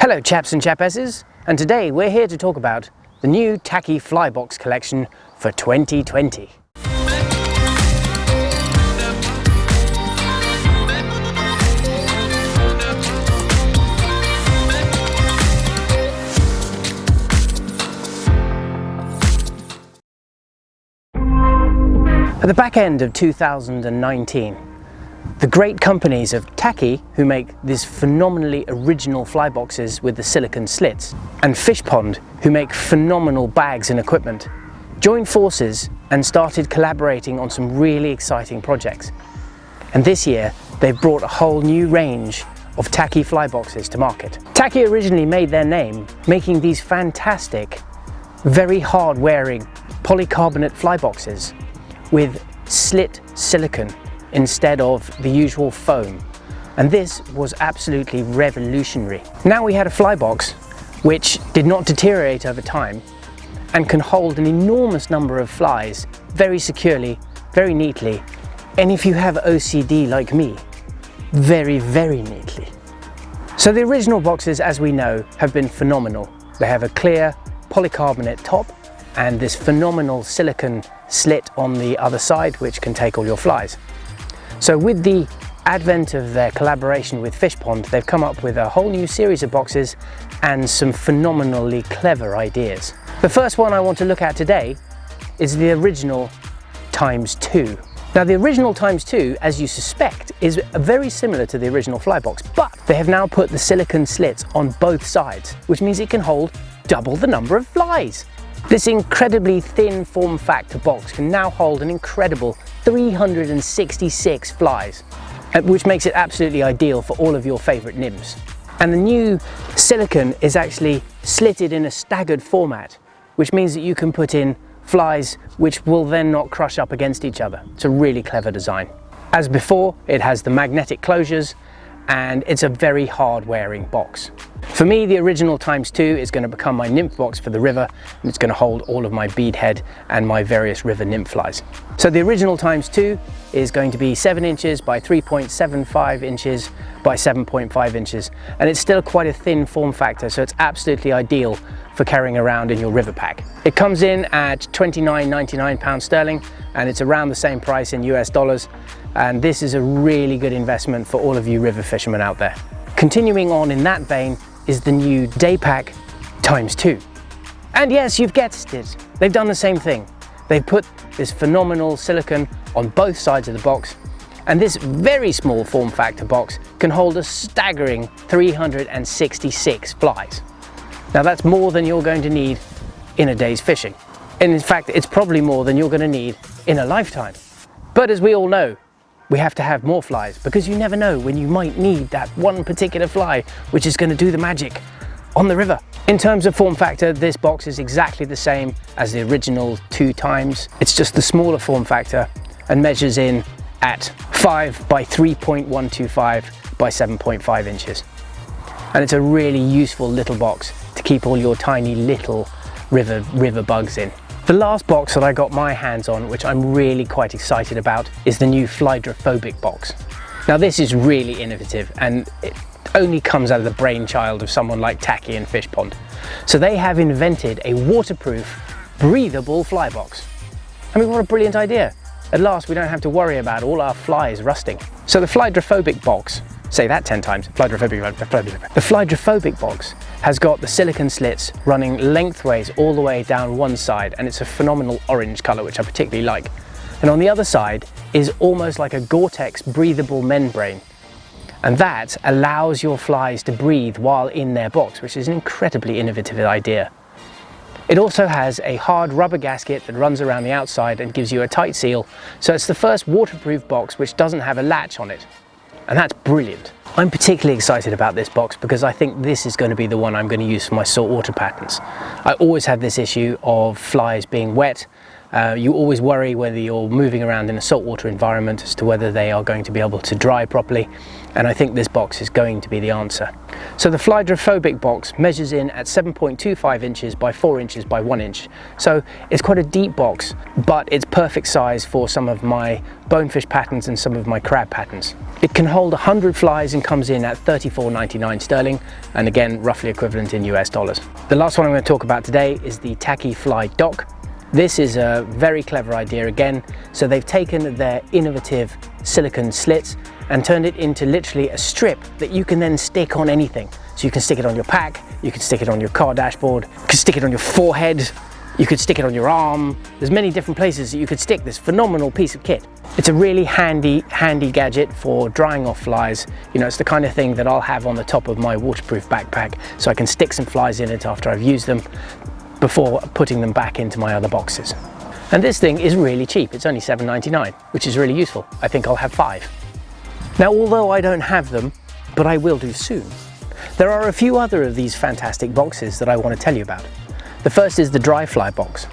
Hello chaps and chapesses, and today we're here to talk about the new Tacky fly box collection for 2020. At the back end of 2019, the great companies of Tacky, who make these phenomenally original fly boxes with the silicone slits, and Fishpond, who make phenomenal bags and equipment, joined forces and started collaborating on some really exciting projects. And this year, they've brought a whole new range of Tacky fly boxes to market. Tacky originally made their name making these fantastic, very hard-wearing polycarbonate fly boxes with slit silicone instead of the usual foam, and this was absolutely revolutionary. Now we had a fly box which did not deteriorate over time and can hold an enormous number of flies very securely, very neatly, and if you have OCD like me, very, very neatly. So the original boxes, as we know, have been phenomenal. They have a clear polycarbonate top and this phenomenal silicone slit on the other side which can take all your flies. So with the advent of their collaboration with Fishpond, they've come up with a whole new series of boxes and some phenomenally clever ideas. The first one I want to look at today is the original ×2. Now the original ×2, as you suspect, is very similar to the original fly box, but they have now put the silicone slits on both sides, which means it can hold double the number of flies. This incredibly thin form factor box can now hold an incredible 366 flies, which makes it absolutely ideal for all of your favourite nymphs. And the new silicone is actually slitted in a staggered format, which means that you can put in flies which will then not crush up against each other. It's a really clever design. As before, it has the magnetic closures and it's a very hard wearing box. For me, the original ×2 is going to become my nymph box for the river, and it's going to hold all of my beadhead and my various river nymph flies. So the original ×2 is going to be 7 inches by 3.75 inches by 7.5 inches, and it's still quite a thin form factor, so it's absolutely ideal for carrying around in your river pack. It comes in at £29.99 sterling, and it's around the same price in US dollars, and this is a really good investment for all of you river fishermen out there. Continuing on in that vein is the new Daypack ×2. And yes, you've guessed it, they've done the same thing. They've put this phenomenal silicone on both sides of the box, and this very small form factor box can hold a staggering 366 flies. Now that's more than you're going to need in a day's fishing. And in fact, it's probably more than you're going to need in a lifetime. But as we all know, we have to have more flies because you never know when you might need that one particular fly which is going to do the magic on the river. In terms of form factor, this box is exactly the same as the original 2x. It's just the smaller form factor and measures in at 5 by 3.125 by 7.5 inches. And it's a really useful little box to keep all your tiny little river bugs in. The last box that I got my hands on, which I'm really quite excited about, is the new Flydrophobic box. Now this is really innovative and it only comes out of the brainchild of someone like Tacky and Fishpond. So they have invented a waterproof, breathable fly box. I mean, what a brilliant idea. At last we don't have to worry about all our flies rusting. So the Flydrophobic box, say that 10 times, The Flydrophobic box has got the silicone slits running lengthways all the way down one side, and it's a phenomenal orange colour which I particularly like. And on the other side is almost like a Gore-Tex breathable membrane, and that allows your flies to breathe while in their box, which is an incredibly innovative idea. It also has a hard rubber gasket that runs around the outside and gives you a tight seal, so it's the first waterproof box which doesn't have a latch on it. And that's brilliant. I'm particularly excited about this box because I think this is going to be the one I'm going to use for my saltwater patterns. I always have this issue of flies being wet. You always worry whether you're moving around in a saltwater environment as to whether they are going to be able to dry properly. and I think this box is going to be the answer. So the Flydrophobic box measures in at 7.25 inches by 4 inches by 1 inch. So it's quite a deep box, but it's perfect size for some of my bonefish patterns and some of my crab patterns. It can hold 100 flies and comes in at $34.99 sterling, and again, roughly equivalent in US dollars. The last one I'm going to talk about today is the Tacky Flydock. This is a very clever idea again. So they've taken their innovative silicone slits and turned it into literally a strip that you can then stick on anything. So you can stick it on your pack, you can stick it on your car dashboard, you can stick it on your forehead, you could stick it on your arm. There's many different places that you could stick this phenomenal piece of kit. It's a really handy gadget for drying off flies. You know, it's the kind of thing that I'll have on the top of my waterproof backpack so I can stick some flies in it after I've used them before putting them back into my other boxes. And this thing is really cheap. It's only $7.99, which is really useful. I think I'll have 5. Now, although I don't have them, but I will do soon, there are a few other of these fantastic boxes that I want to tell you about. The first is the dry fly box.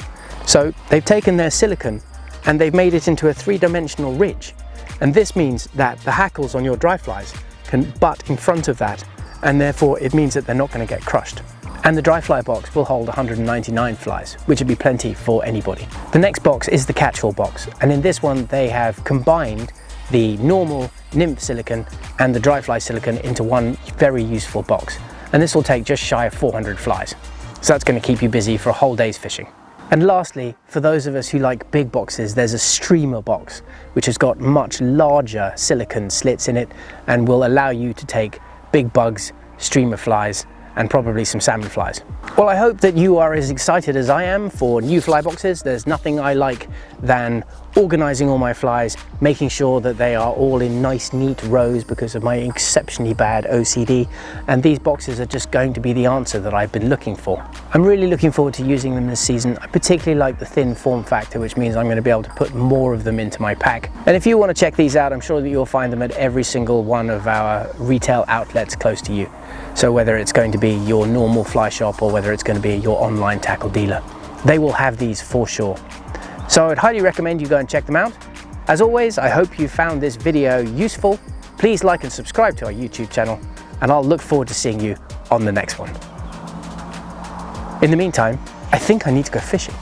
So they've taken their silicone and they've made it into a 3-dimensional ridge. And this means that the hackles on your dry flies can butt in front of that, and therefore it means that they're not going to get crushed. And the dry fly box will hold 199 flies, which would be plenty for anybody. The next box is the catch-all box, and in this one they have combined the normal nymph silicone and the dry fly silicone into one very useful box. And this will take just shy of 400 flies. So that's going to keep you busy for a whole day's fishing. And lastly, for those of us who like big boxes, there's a streamer box, which has got much larger silicone slits in it and will allow you to take big bugs, streamer flies, and probably some salmon flies. Well, I hope that you are as excited as I am for new fly boxes. There's nothing I like than organizing all my flies, making sure that they are all in nice, neat rows because of my exceptionally bad OCD. And these boxes are just going to be the answer that I've been looking for. I'm really looking forward to using them this season. I particularly like the thin form factor, which means I'm going to be able to put more of them into my pack. And if you want to check these out, I'm sure that you'll find them at every single one of our retail outlets close to you. So whether it's going to be your normal fly shop or whether it's going to be your online tackle dealer, they will have these for sure. So I'd highly recommend you go and check them out. As always, I hope you found this video useful. Please like and subscribe to our YouTube channel, and I'll look forward to seeing you on the next one. In the meantime, I think I need to go fishing.